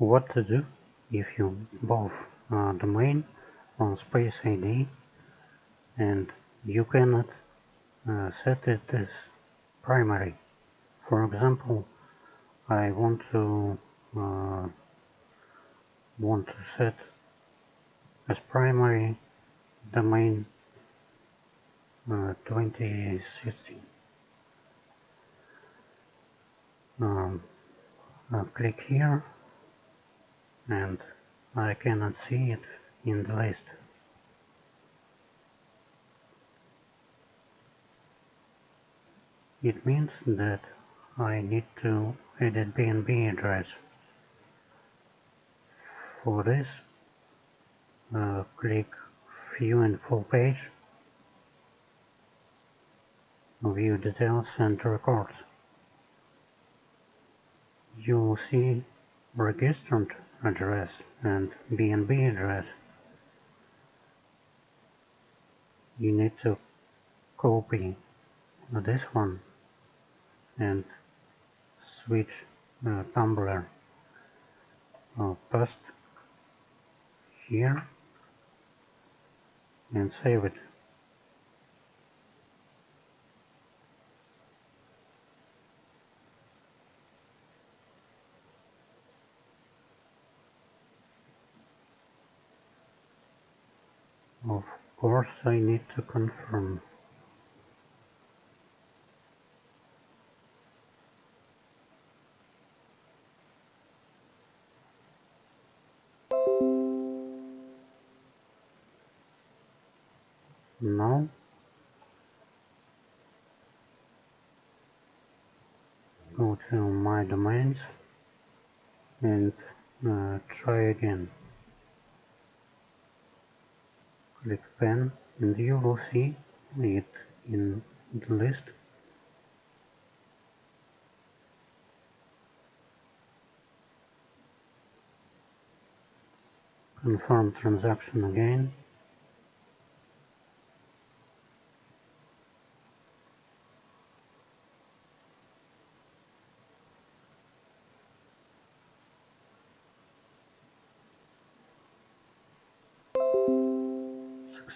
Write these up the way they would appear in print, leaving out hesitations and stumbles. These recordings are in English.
What to do if you both domain on space ID and you cannot set it as primary. For example, I want to set as primary domain 2016. Click here and I cannot see it in the list. It means that I need to edit BNB address. For this, click View and Full Page, View Details and Records. You will see registered address and BNB address. You need to copy this one and switch tumbler paste here and save it. Of course, I need to confirm. Now go to My Domains and try again. Click Pen and you will see it in the list. Confirm transaction again.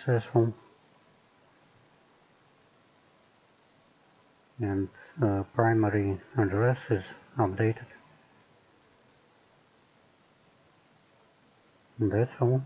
Successful. And primary address is updated. And that's all.